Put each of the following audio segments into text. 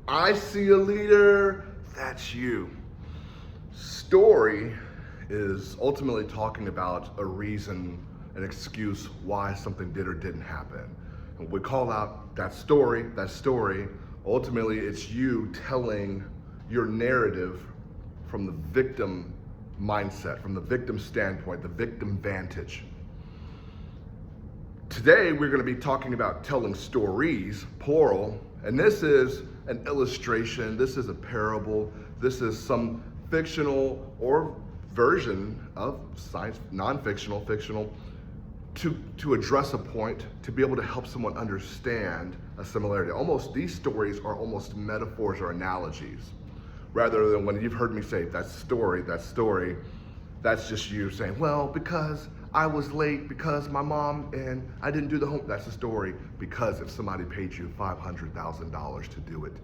I see a leader, that's you. Story is ultimately talking about a reason, an excuse why something did or didn't happen. And we call out that story, ultimately it's you telling your narrative from the victim mindset, from the victim standpoint, the victim vantage. Today, we're going to be talking about telling stories, plural, and this is an illustration, this is a parable, this is some fictional or version of science, non-fictional, fictional, to address a point, to be able to help someone understand a similarity. Almost, these stories are almost metaphors or analogies, rather than when you've heard me say, that story, that's just you saying, well, because I was late because my mom and I didn't do the homework. That's the story. Because if somebody paid you $500,000 to do it,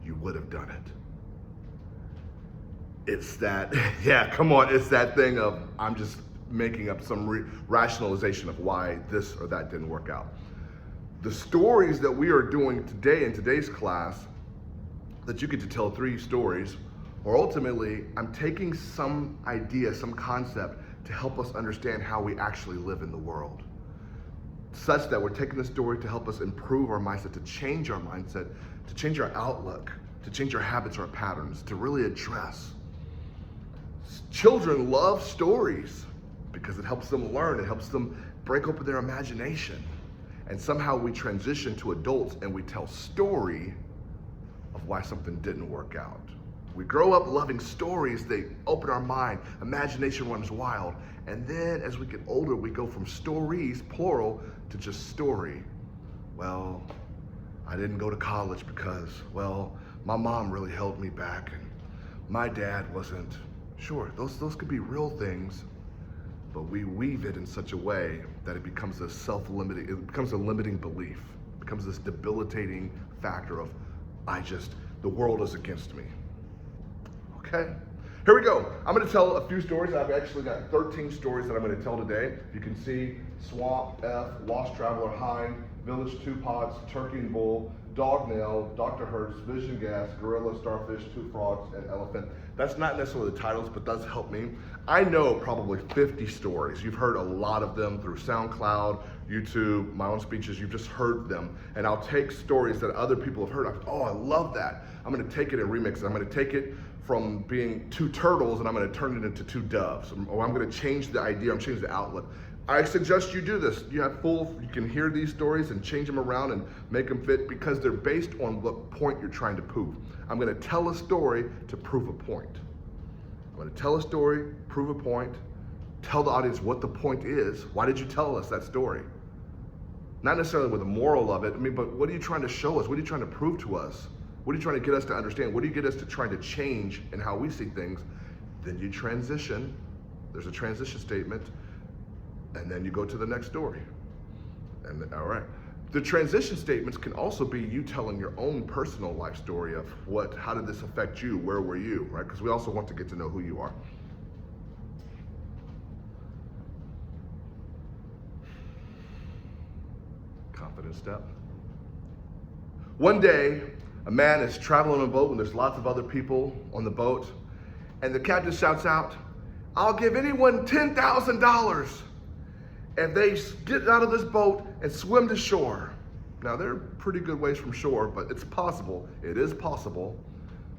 you would have done it. It's that, yeah, come on. It's that thing of I'm just making up some rationalization of why this or that didn't work out. The stories that we are doing today in today's class, that you get to tell 3 stories, or ultimately, I'm taking some idea, some concept to help us understand how we actually live in the world. Such that we're taking the story to help us improve our mindset, to change our mindset, to change our outlook, to change our habits, our patterns, to really address. Children love stories because it helps them learn, it helps them break open their imagination. And somehow we transition to adults and we tell story of why something didn't work out. We grow up loving stories, they open our mind, imagination runs wild. And then as we get older, we go from stories, plural, to just story. Well, I didn't go to college because, well, my mom really held me back and my dad wasn't. Sure, those could be real things, but we weave it in such a way that it becomes a self-limiting, it becomes a limiting belief, it becomes this debilitating factor of, the world is against me. Okay, here we go. I'm going to tell a few stories. I've actually got 13 stories that I'm going to tell today. You can see Swamp F, Lost Traveler Hind, Village Two Pots, Turkey and Bull, Dog Nail, Dr. Hertz, Vision Gas, Gorilla, Starfish, Two Frogs, and Elephant. That's not necessarily the titles, but does help me. I know probably 50 stories. You've heard a lot of them through SoundCloud, YouTube, my own speeches. You've just heard them. And I'll take stories that other people have heard. Oh, I love that. I'm going to take it and remix it. I'm going to take it from being 2 turtles and I'm going to turn it into 2 doves. Or I'm going to change the idea, I'm changing the outlook. I suggest you do this. You can hear these stories and change them around and make them fit because they're based on what point you're trying to prove. I'm going to tell a story to prove a point. I'm going to tell a story, prove a point, tell the audience what the point is. Why did you tell us that story? Not necessarily with the moral of it, but what are you trying to show us? What are you trying to prove to us? What are you trying to get us to understand? What do you get us to trying to change in how we see things? Then you transition. There's a transition statement. And then you go to the next story. And all right. The transition statements can also be you telling your own personal life story of how did this affect you? Where were you? Right? Because we also want to get to know who you are. Confident step. One day, a man is traveling on a boat and there's lots of other people on the boat. And the captain shouts out, I'll give anyone $10,000 if they get out of this boat and swim to shore. Now they're pretty good ways from shore, but it's possible. It is possible.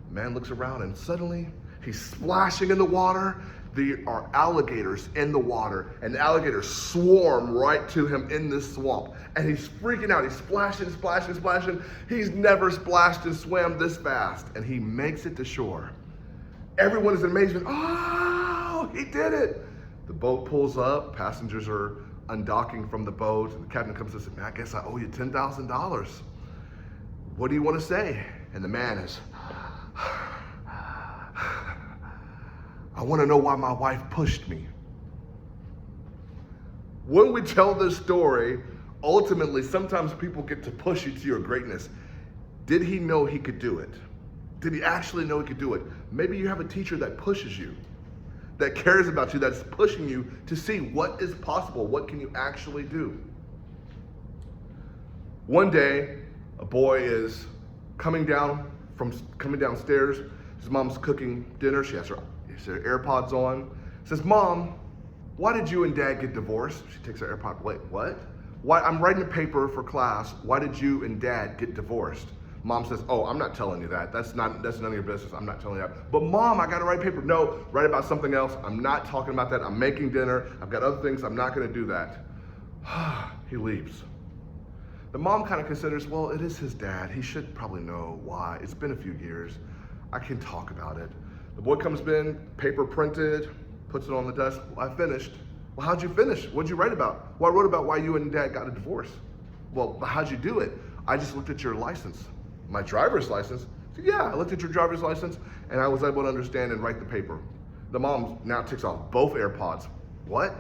The man looks around and suddenly he's splashing in the water. There are alligators in the water and the alligators swarm right to him in this swamp. And he's freaking out. He's splashing, splashing, splashing. He's never splashed and swam this fast. And he makes it to shore. Everyone is in amazement. Oh, he did it. The boat pulls up. Passengers are undocking from the boat. And the captain comes and says, man, I guess I owe you $10,000. What do you want to say? And the man is, I want to know why my wife pushed me. When we tell this story, ultimately, sometimes people get to push you to your greatness. Did he know he could do it? Did he actually know he could do it? Maybe you have a teacher that pushes you, that cares about you, that's pushing you to see what is possible, what can you actually do. One day, a boy is coming down from coming downstairs. His mom's cooking dinner. She has her AirPods on. Says, Mom, why did you and Dad get divorced? She takes her AirPod. Wait, what? Why? I'm writing a paper for class. Why did you and Dad get divorced? Mom says, oh, I'm not telling you that. That's none of your business. I'm not telling you that. But Mom, I got to write a paper. No, write about something else. I'm not talking about that. I'm making dinner. I've got other things. I'm not going to do that. He leaves. The mom kind of considers, well, it is his dad. He should probably know why. It's been a few years. I can talk about it. The boy comes in, paper printed, puts it on the desk. Well, I finished. Well, how'd you finish? What'd you write about? Well, I wrote about why you and Dad got a divorce. Well, how'd you do it? I just looked at your license. My driver's license? So, yeah, I looked at your driver's license and I was able to understand and write the paper. The mom now takes off both AirPods. What?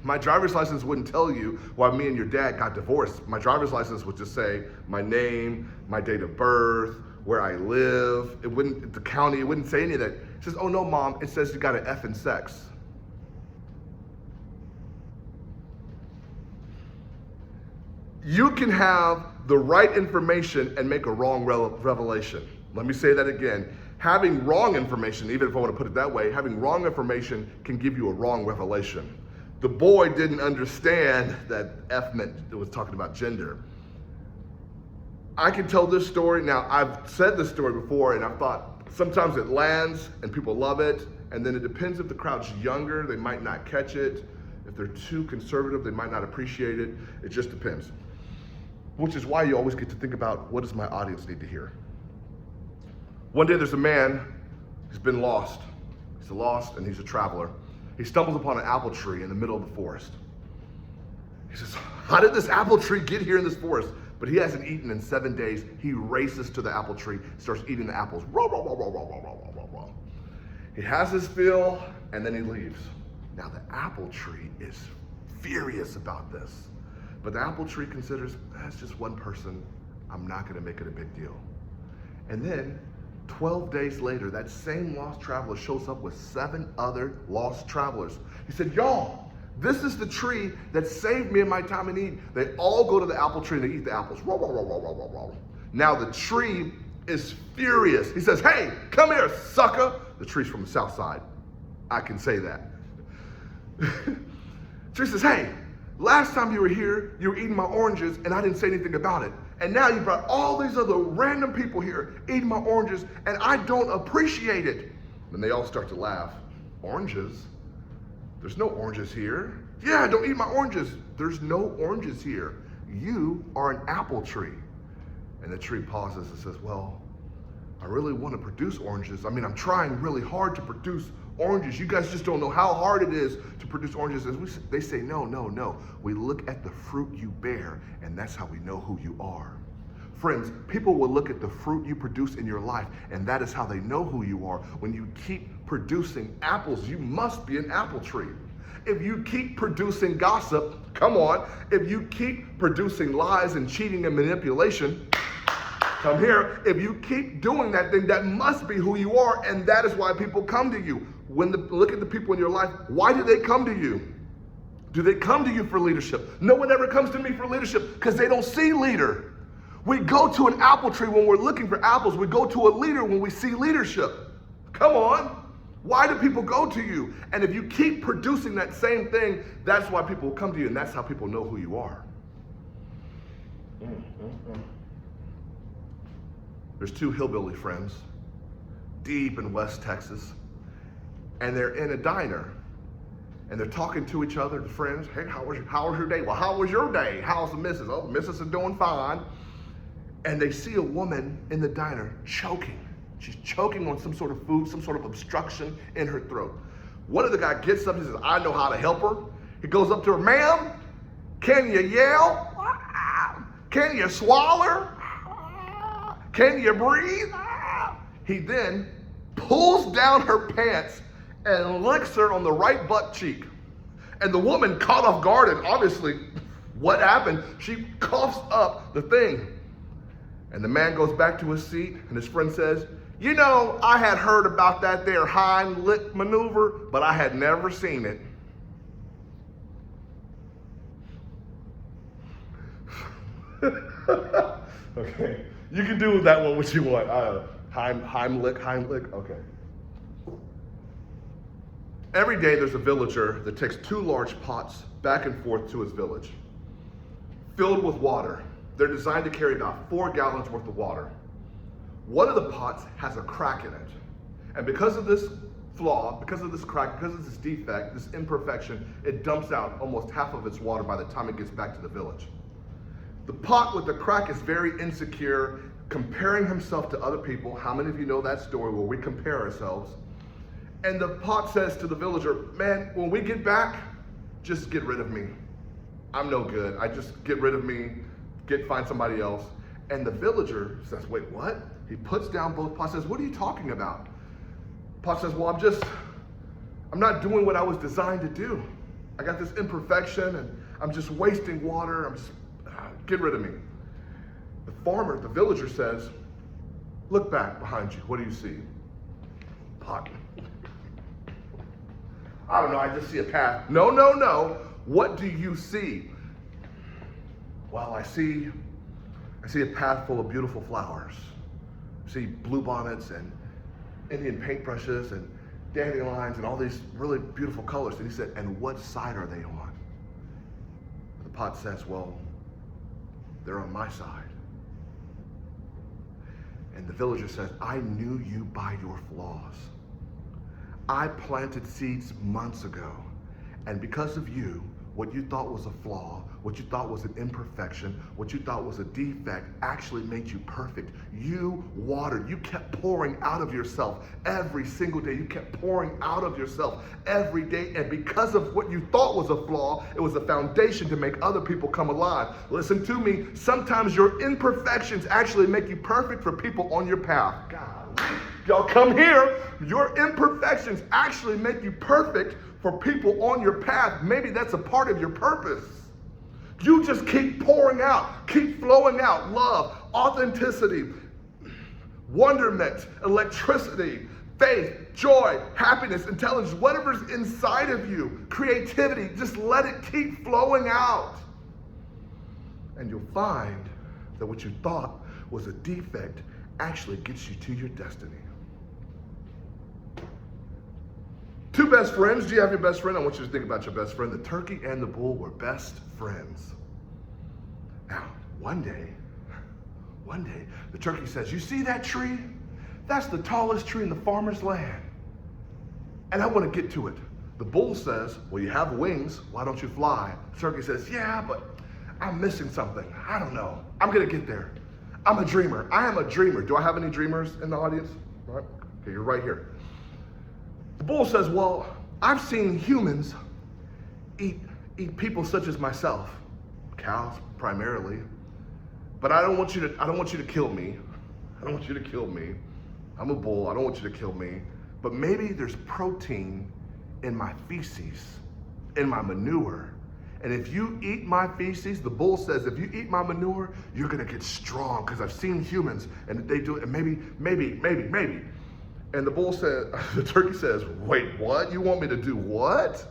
My driver's license wouldn't tell you why me and your dad got divorced. My driver's license would just say my name, my date of birth, where I live. It wouldn't, the county, it wouldn't say any of that. It says, oh no, Mom, it says you got an F in sex. You can have the right information and make a wrong revelation. Let me say that again. Having wrong information, even if I want to put it that way, having wrong information can give you a wrong revelation. The boy didn't understand that F meant it was talking about gender. I can tell this story. Now, I've said this story before, and I've thought sometimes it lands and people love it, and then it depends if the crowd's younger, they might not catch it. If they're too conservative, they might not appreciate it. It just depends. Which is why you always get to think about, what does my audience need to hear? One day there's a man who's been lost. He's lost and he's a traveler. He stumbles upon an apple tree in the middle of the forest. He says, how did this apple tree get here in this forest? But he hasn't eaten in 7 days. He races to the apple tree, starts eating the apples. He has his fill and then he leaves. Now the apple tree is furious about this. But the apple tree considers, that's just one person. I'm not gonna make it a big deal. And then 12 days later, that same lost traveler shows up with 7 other lost travelers. He said, y'all, this is the tree that saved me in my time of need. They all go to the apple tree and they eat the apples. Now the tree is furious. He says, hey, come here, sucker. The tree's from the south side. I can say that. Tree says, hey, last time you were here, you were eating my oranges and I didn't say anything about it. And now you brought all these other random people here eating my oranges and I don't appreciate it. And they all start to laugh. Oranges? There's no oranges here. Yeah, don't eat my oranges. There's no oranges here. You are an apple tree. And the tree pauses and says, well, I really want to produce oranges. I mean, I'm trying really hard to produce oranges. You guys just don't know how hard it is to produce oranges. They say, no. We look at the fruit you bear, and that's how we know who you are. Friends, people will look at the fruit you produce in your life, and that is how they know who you are. When you keep producing apples, you must be an apple tree. If you keep producing gossip, come on. If you keep producing lies and cheating and manipulation, come here. If you keep doing that, then that must be who you are, and that is why people come to you. Look at the people in your life, why do they come to you? Do they come to you for leadership? No one ever comes to me for leadership because they don't see leader. We go to an apple tree when we're looking for apples. We go to a leader when we see leadership. Come on. Why do people go to you? And if you keep producing that same thing, that's why people will come to you, and that's how people know who you are. There's 2 hillbilly friends deep in West Texas, and they're in a diner, and they're talking to each other, the friends. Hey, how was your day? Well, how was your day? How's the missus? Oh, the missus is doing fine. And they see a woman in the diner choking. She's choking on some sort of food, some sort of obstruction in her throat. One of the guys gets up and says, I know how to help her. He goes up to her, ma'am, can you yell? Can you swallow? Can you breathe? He then pulls down her pants and licks her on the right butt cheek. And the woman, caught off guard, and obviously, what happened? She coughs up the thing. And the man goes back to his seat, and his friend says, you know, I had heard about that there hind lick maneuver, but I had never seen it. Okay. You can do that one what you want. Heimlich, okay. Every day there's a villager that takes 2 large pots back and forth to his village, filled with water. They're designed to carry about 4 gallons worth of water. One of the pots has a crack in it. And because of this flaw, because of this crack, because of this defect, this imperfection, it dumps out almost half of its water by the time it gets back to the village. The pot with the crack is very insecure, comparing himself to other people. How many of you know that story where we compare ourselves? And the pot says to the villager, man, when we get back, just get rid of me. I'm no good. I just get rid of me, find somebody else. And the villager says, wait, what? He puts down both pots, says, what are you talking about? Pot says, well, I'm not doing what I was designed to do. I got this imperfection and I'm just wasting water. Get rid of me. The villager says, look back behind you. What do you see? Pot. I don't know, I just see a path. No. What do you see? Well, I see a path full of beautiful flowers. I see bluebonnets and Indian paintbrushes and dandelions and all these really beautiful colors. And he said, and what side are they on? The pot says, well, they're on my side. And the villager says, I knew you by your flaws. I planted seeds months ago, and because of you, what you thought was a flaw, what you thought was an imperfection, what you thought was a defect actually made you perfect. You watered, you kept pouring out of yourself every single day. You kept pouring out of yourself every day, and because of what you thought was a flaw, it was a foundation to make other people come alive. Listen to me, sometimes your imperfections actually make you perfect for people on your path. God. Y'all come here. Your imperfections actually make you perfect for people on your path. Maybe that's a part of your purpose. You just keep pouring out, keep flowing out love, authenticity, wonderment, electricity, faith, joy, happiness, intelligence, whatever's inside of you, creativity, just let it keep flowing out. And you'll find that what you thought was a defect actually gets you to your destiny. 2 best friends. Do you have your best friend? I want you to think about your best friend. The turkey and the bull were best friends. Now, one day, the turkey says, you see that tree? That's the tallest tree in the farmer's land. And I want to get to it. The bull says, well, you have wings. Why don't you fly? The turkey says, yeah, but I'm missing something. I don't know. I'm going to get there. I'm a dreamer. I am a dreamer. Do I have any dreamers in the audience? All right. Okay, you're right here. The bull says, well, I've seen humans eat people such as myself, cows primarily, but I don't want you to kill me. I don't want you to kill me. I'm a bull. I don't want you to kill me. But maybe there's protein in my feces, in my manure. And if you eat my feces, the bull says, if you eat my manure, you're gonna get strong, because I've seen humans and they do it, and maybe. And the turkey says, wait, what? You want me to do what?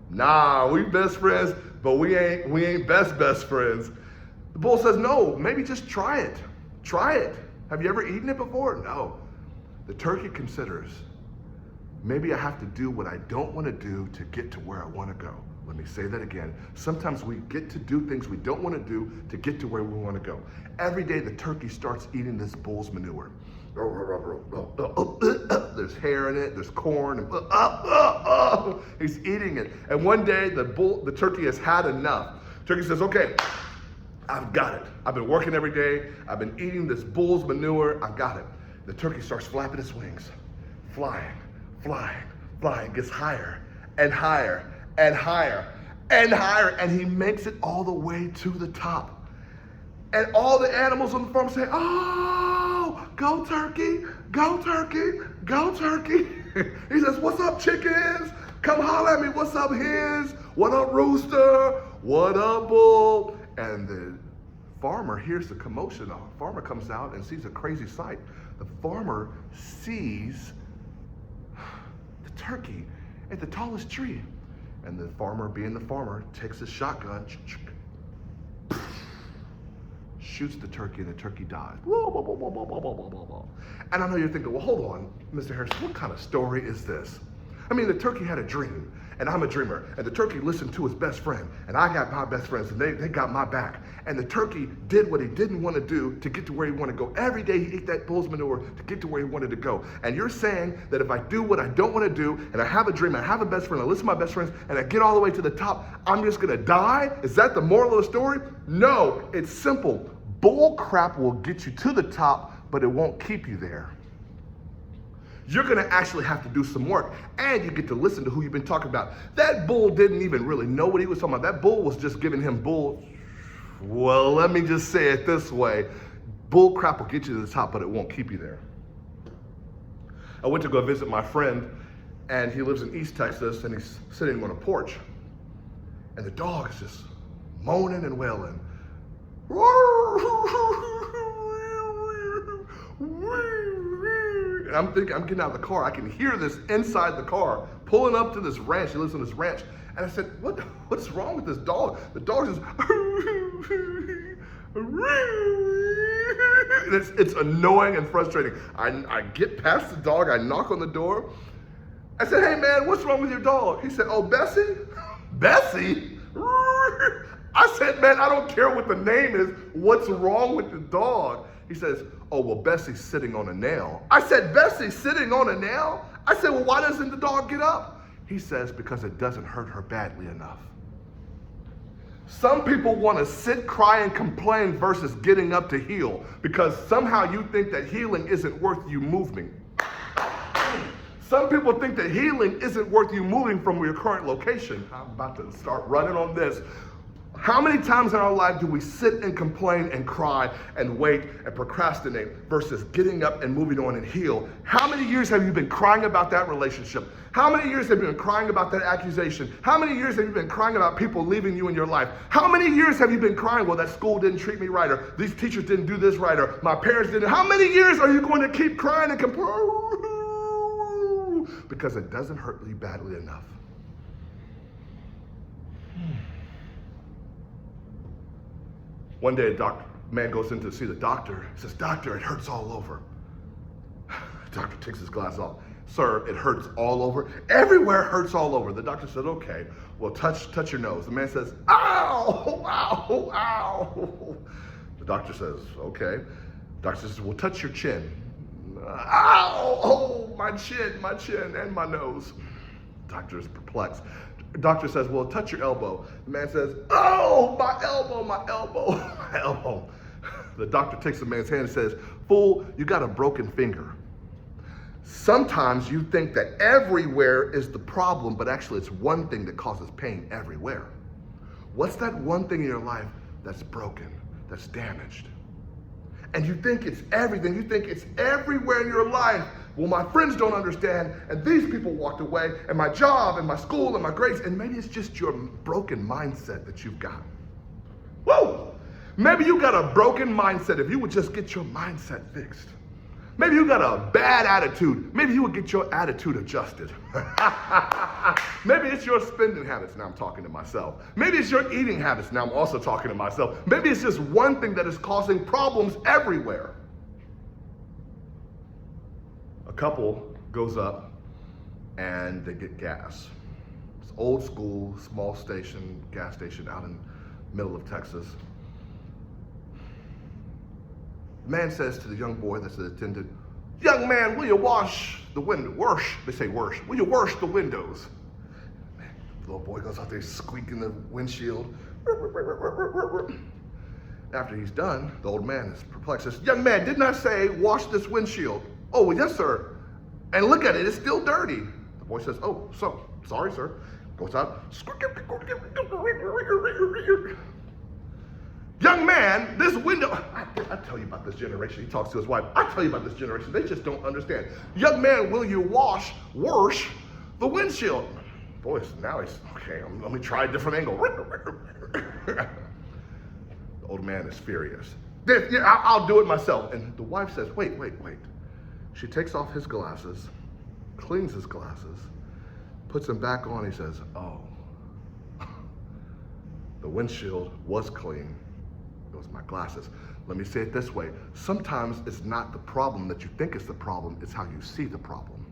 Nah, we best friends, but we ain't best friends. The bull says, no, maybe just try it. Try it. Have you ever eaten it before? No. The turkey considers, maybe I have to do what I don't want to do to get to where I want to go. Let me say that again. Sometimes we get to do things we don't want to do to get to where we want to go. Every day the turkey starts eating this bull's manure. There's hair in it, there's corn, and he's eating it. And one day the turkey has had enough. Turkey says, okay, I've got it. I've been working every day. I've been eating this bull's manure. I've got it. The turkey starts flapping its wings, flying, gets higher and higher and higher and higher, and he makes it all the way to the top. And all the animals on the farm say, oh, go turkey, go turkey, go turkey. He says, what's up, chickens? Come holler at me. What's up, hens? What up, rooster? What up, bull? And the farmer hears the commotion. The farmer comes out and sees a crazy sight. The farmer sees the turkey at the tallest tree. And the farmer, being the farmer, takes his shotgun, shoots the turkey, and the turkey dies. Whoa, whoa, whoa, whoa, whoa, whoa, whoa, whoa, whoa. And I know you're thinking, well, hold on, Mr. Harrison, what kind of story is this? I mean, the turkey had a dream, and I'm a dreamer, and the turkey listened to his best friend, and I got my best friends, and they got my back. And the turkey did what he didn't want to do to get to where he wanted to go. Every day he ate that bull's manure to get to where he wanted to go. And you're saying that if I do what I don't want to do, and I have a dream, I have a best friend, I listen to my best friends, and I get all the way to the top, I'm just going to die? Is that the moral of the story? No, it's simple. Bull crap will get you to the top, but it won't keep you there. You're going to actually have to do some work, and you get to listen to who you've been talking about. That bull didn't even really know what he was talking about. That bull was just giving him bull. Well, let me just say it this way. Bull crap will get you to the top, but it won't keep you there. I went to go visit my friend, and he lives in East Texas, and he's sitting on a porch, and the dog is just moaning and wailing. And I'm thinking, I'm getting out of the car. I can hear this inside the car, pulling up to this ranch. He lives on this ranch. And I said, what's wrong with this dog? The dog is it's annoying and frustrating. I get past the dog. I knock on the door. I said, hey, man, what's wrong with your dog? He said, oh, Bessie? Bessie? I said, man, I don't care what the name is. What's wrong with the dog? He says, oh, well, Bessie's sitting on a nail. I said, Bessie's sitting on a nail? I said, well, why doesn't the dog get up? He says, because it doesn't hurt her badly enough. Some people want to sit, cry, and complain versus getting up to heal because somehow you think that healing isn't worth you moving. Some people think that healing isn't worth you moving from your current location. I'm about to start running on this. How many times in our life do we sit and complain and cry and wait and procrastinate versus getting up and moving on and heal? How many years have you been crying about that relationship? How many years have you been crying about that accusation? How many years have you been crying about people leaving you in your life? How many years have you been crying, well, that school didn't treat me right, or these teachers didn't do this right, or my parents didn't? How many years are you going to keep crying and complaining? Because it doesn't hurt you badly enough. One day a man goes in to see the doctor. He says, doctor, it hurts all over. The doctor takes his glasses off. Sir, it hurts all over. Everywhere hurts all over. The doctor says, okay, well, touch your nose. The man says, ow, ow, ow. The doctor says, okay. The doctor says, well, touch your chin. Ow, oh, my chin, and my nose. The doctor is perplexed. The doctor says, well, touch your elbow. The man says, oh, my elbow, my elbow, my elbow. The doctor takes the man's hand and says, fool, you got a broken finger. Sometimes you think that everywhere is the problem, but actually it's one thing that causes pain everywhere. What's that one thing in your life that's broken, that's damaged? And you think it's everything. You think it's everywhere in your life. Well, my friends don't understand, and these people walked away, and my job, and my school, and my grades, and maybe it's just your broken mindset that you've got. Whoa! Maybe you got a broken mindset if you would just get your mindset fixed. Maybe you got a bad attitude. Maybe you would get your attitude adjusted. Maybe it's your spending habits. Now I'm talking to myself. Maybe it's your eating habits. Now I'm also talking to myself. Maybe it's just one thing that is causing problems everywhere. A couple goes up and they get gas. It's old school, small station, gas station out in the middle of Texas. The man says to the young boy that's the attendant, young man, will you wash the window? They say wash. Will you wash the windows? Man, the little boy goes out there squeaking the windshield. After he's done, the old man is perplexed. Says, young man, didn't I say wash this windshield? Oh, well, yes, sir. And look at it, it's still dirty. The boy says, oh, so, sorry, sir. Goes out. Young man, this window, I tell you about this generation. He talks to his wife. I tell you about this generation. They just don't understand. Young man, will you wash the windshield? Boy, now he's, okay, let me try a different angle. The old man is furious. Yeah, I'll do it myself. And the wife says, wait. She takes off his glasses, cleans his glasses, puts them back on. He says, oh, the windshield was clean. It was my glasses. Let me say it this way. Sometimes it's not the problem that you think is the problem, it's how you see the problem.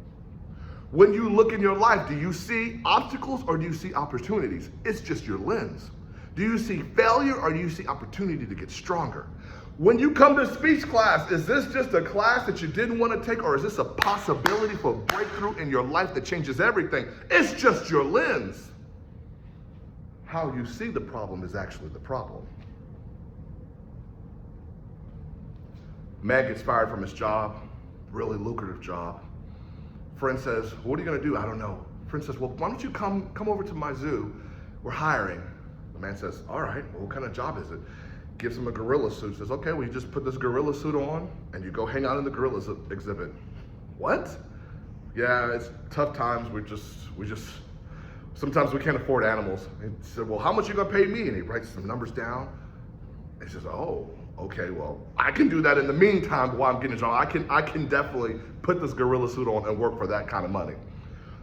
When you look in your life, do you see obstacles or do you see opportunities? It's just your lens. Do you see failure or do you see opportunity to get stronger? When you come to speech class, is this just a class that you didn't want to take, or is this a possibility for a breakthrough in your life that changes everything? It's just your lens. How you see the problem is actually the problem. Man gets fired from his job, really lucrative job. Friend says, what are you going to do? I don't know. Friend says, well, why don't you come over to my zoo? We're hiring. The man says, all right, well, what kind of job is it? Gives him a gorilla suit. Says, okay, well, you just put this gorilla suit on and you go hang out in the gorilla exhibit. What? Yeah, it's tough times. We just, sometimes we can't afford animals. He said, well, how much are you going to pay me? And he writes some numbers down. He says, oh, okay, well, I can do that in the meantime while I'm getting a job. I can definitely put this gorilla suit on and work for that kind of money.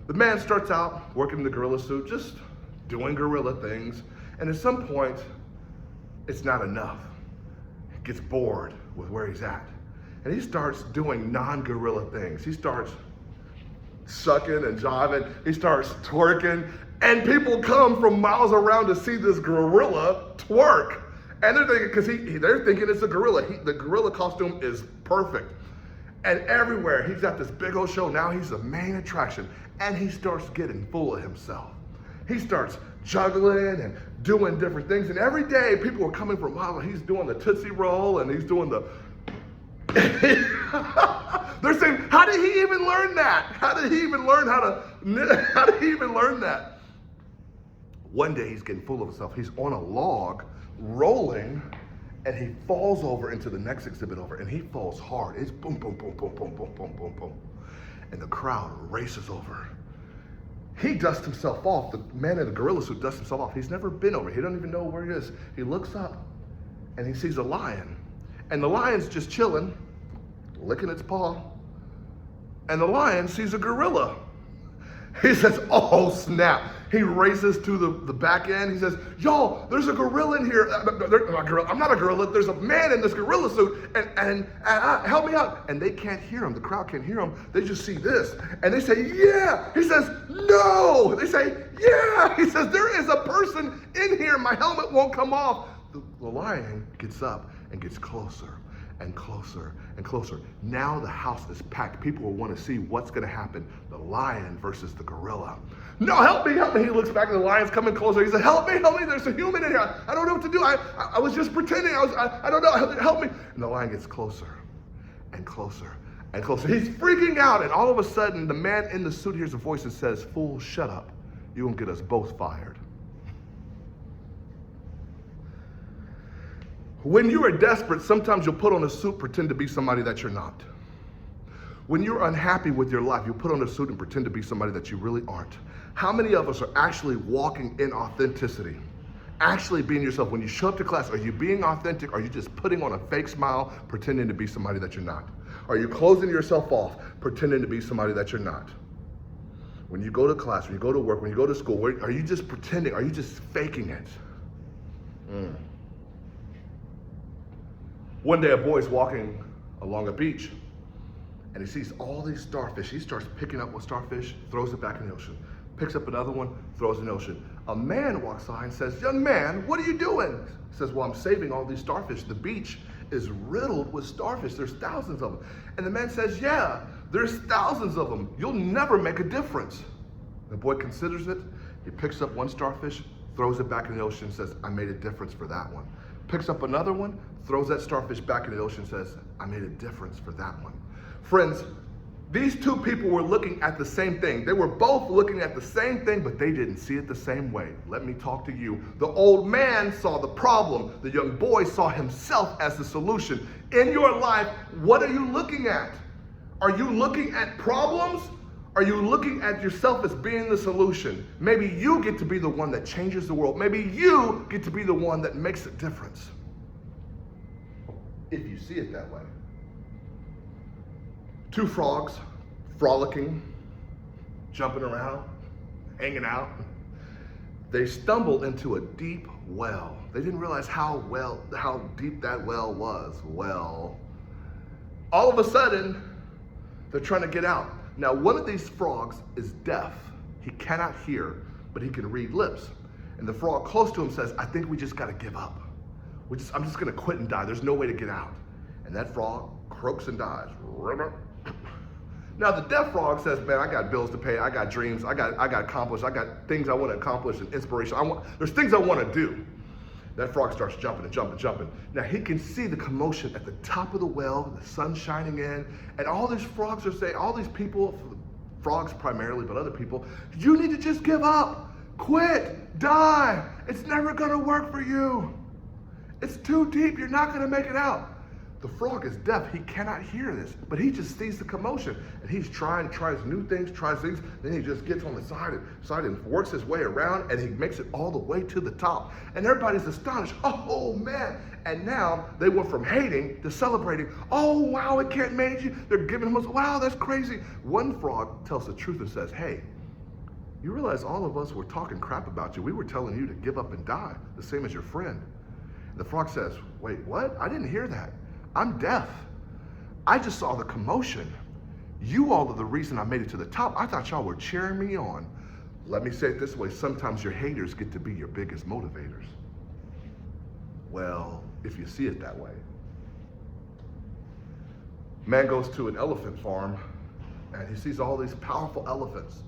The man starts out working in the gorilla suit, just doing gorilla things. And at some point, it's not enough. He gets bored with where he's at. And he starts doing non-gorilla things. He starts sucking and jiving. He starts twerking. And people come from miles around to see this gorilla twerk. And they're thinking, because they're thinking it's a gorilla. The gorilla costume is perfect. And everywhere, he's got this big old show. Now he's the main attraction. And he starts getting full of himself. He starts juggling and doing different things. And every day, people are coming from miles. He's doing the Tootsie Roll and he's doing the... They're saying, how did he even learn that? How did he even learn how did he even learn that? One day, he's getting full of himself. He's on a log, rolling, and he falls over into the next exhibit over, and he falls hard. It's boom, boom, boom, boom, boom, boom, boom, boom, boom. And the crowd races over. He dusts himself off. The man in the gorilla suit dusts himself off. He's never been over. He doesn't even know where he is. He looks up, and he sees a lion. And the lion's just chilling, licking its paw. And the lion sees a gorilla. He says, oh, snap. He races to the back end. He says, y'all, there's a gorilla in here. I'm not a gorilla. There's a man in this gorilla suit, and help me out. And they can't hear him. The crowd can't hear him. They just see this. And they say, yeah. He says, no. They say, yeah. He says, there is a person in here. My helmet won't come off. The lion gets up and gets closer and closer and closer. Now the house is packed. People will want to see what's going to happen. The lion versus the gorilla. No, help me, help me. He looks back and the lion's coming closer. He said, help me, there's a human in here. I don't know what to do. I was just pretending. I don't know, help me. And the lion gets closer and closer and closer. He's freaking out. And all of a sudden, the man in the suit hears a voice that says, fool, shut up. You're going to get us both fired. When you are desperate, sometimes you'll put on a suit, pretend to be somebody that you're not. When you're unhappy with your life, you put on a suit and pretend to be somebody that you really aren't. How many of us are actually walking in authenticity? Actually being yourself. When you show up to class, are you being authentic? Or are you just putting on a fake smile, pretending to be somebody that you're not? Are you closing yourself off, pretending to be somebody that you're not? When you go to class, when you go to work, when you go to school, are you just pretending? Are you just faking it? One day a boy's walking along a beach and he sees all these starfish. He starts picking up one starfish, throws it back in the ocean. Picks up another one, throws it in the ocean. A man walks by and says, young man, what are you doing? He says, well, I'm saving all these starfish. The beach is riddled with starfish. There's thousands of them. And the man says, yeah, there's thousands of them. You'll never make a difference. The boy considers it. He picks up one starfish, throws it back in the ocean, and says, I made a difference for that one. Picks up another one, throws that starfish back in the ocean, says, I made a difference for that one. Friends, these two people were looking at the same thing. They were both looking at the same thing, but they didn't see it the same way. Let me talk to you. The old man saw the problem. The young boy saw himself as the solution. In your life, what are you looking at? Are you looking at problems? Are you looking at yourself as being the solution? Maybe you get to be the one that changes the world. Maybe you get to be the one that makes a difference. If you see it that way. Two frogs, frolicking, jumping around, hanging out. They stumble into a deep well. They didn't realize how deep that well was. Well, all of a sudden, they're trying to get out. Now, one of these frogs is deaf. He cannot hear, but he can read lips. And the frog close to him says, I think we just got to give up. I'm just going to quit and die. There's no way to get out. And that frog croaks and dies. Now, the deaf frog says, man, I got bills to pay. I got dreams. I got accomplished. I got things I want to accomplish and inspiration. There's things I want to do. That frog starts jumping and jumping and jumping. Now, he can see the commotion at the top of the well, the sun shining in, and all these frogs are saying, all these people, frogs primarily, but other people, you need to just give up. Quit. Die. It's never going to work for you. It's too deep. You're not going to make it out. The frog is deaf. He cannot hear this, but he just sees the commotion, and he's tries new things, tries things. Then he just gets on the side and works his way around, and he makes it all the way to the top. And everybody's astonished. Oh, man. And now they went from hating to celebrating. Oh, wow, it can't manage you. They're giving him, wow, that's crazy. One frog tells the truth and says, hey, you realize all of us were talking crap about you. We were telling you to give up and die, the same as your friend. And the frog says, wait, what? I didn't hear that. I'm deaf. I just saw the commotion. You all are the reason I made it to the top. I thought y'all were cheering me on. Let me say it this way. Sometimes your haters get to be your biggest motivators. Well, if you see it that way. Man goes to an elephant farm and he sees all these powerful elephants.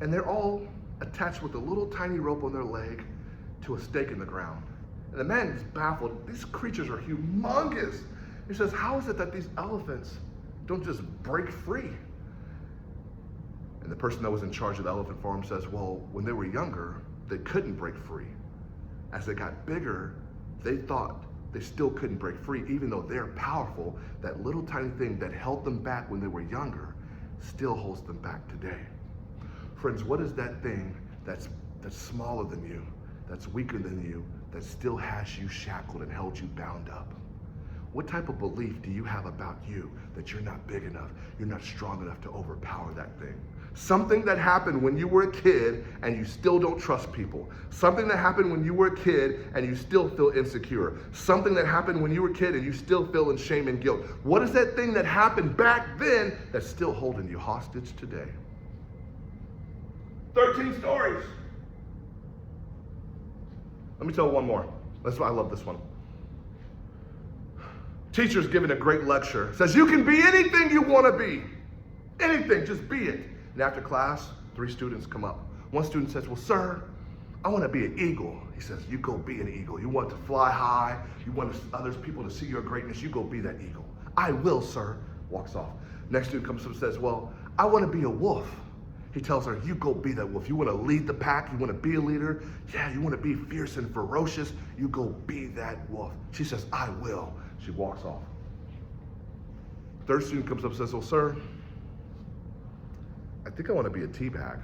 And they're all attached with a little tiny rope on their leg to a stake in the ground. And the man is baffled. These creatures are humongous. He says, how is it that these elephants don't just break free? And the person that was in charge of the elephant farm says, well, when they were younger, they couldn't break free. As they got bigger, they thought they still couldn't break free, even though they're powerful. That little tiny thing that held them back when they were younger still holds them back today. Friends, what is that thing that's smaller than you, that's weaker than you, that still has you shackled and held you bound up? What type of belief do you have about you that you're not big enough, you're not strong enough to overpower that thing? Something that happened when you were a kid and you still don't trust people. Something that happened when you were a kid and you still feel insecure. Something that happened when you were a kid and you still feel in shame and guilt. What is that thing that happened back then that's still holding you hostage today? 13 stories. Let me tell one more. That's why I love this one. Teacher's giving a great lecture. Says, you can be anything you want to be. Anything, just be it. And after class, 3 students come up. One student says, well, sir, I want to be an eagle. He says, you go be an eagle. You want to fly high. You want others people to see your greatness. You go be that eagle. I will, sir. Walks off. Next student comes up and says, well, I want to be a wolf. He tells her, you go be that wolf. You want to lead the pack. You want to be a leader. Yeah, you want to be fierce and ferocious. You go be that wolf. She says, I will. She walks off. Third student comes up and says, well, sir, I think I want to be a tea bag.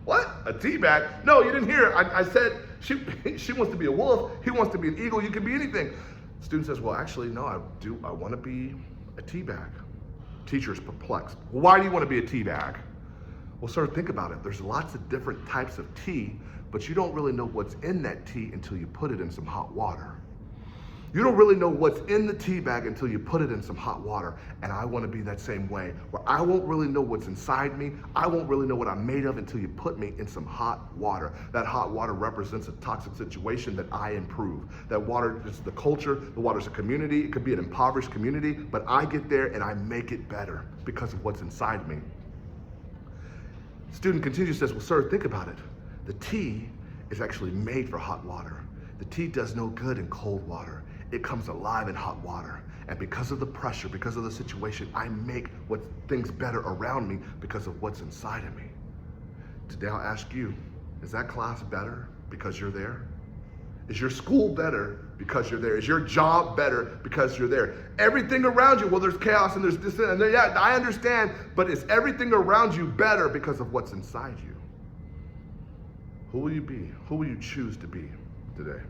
What? A tea bag? No, you didn't hear. I said she wants to be a wolf. He wants to be an eagle. You can be anything. Student says, well, actually, no, I want to be a tea bag. Teacher's perplexed. Why do you want to be a tea bag? Well, sir, think about it. There's lots of different types of tea, but you don't really know what's in that tea until you put it in some hot water. You don't really know what's in the tea bag until you put it in some hot water. And I want to be that same way, where I won't really know what's inside me. I won't really know what I'm made of until you put me in some hot water. That hot water represents a toxic situation that I improve. That water is the culture, the water's a community. It could be an impoverished community, but I get there and I make it better because of what's inside me. Student continues, says, well, sir, think about it. The tea is actually made for hot water. The tea does no good in cold water. It comes alive in hot water. And because of the pressure, because of the situation, I make things better around me because of what's inside of me. Today I'll ask you, is that class better because you're there? Is your school better because you're there? Is your job better because you're there? Everything around you, well, there's chaos and there's this and that. Yeah, I understand, but is everything around you better because of what's inside you? Who will you be? Who will you choose to be today?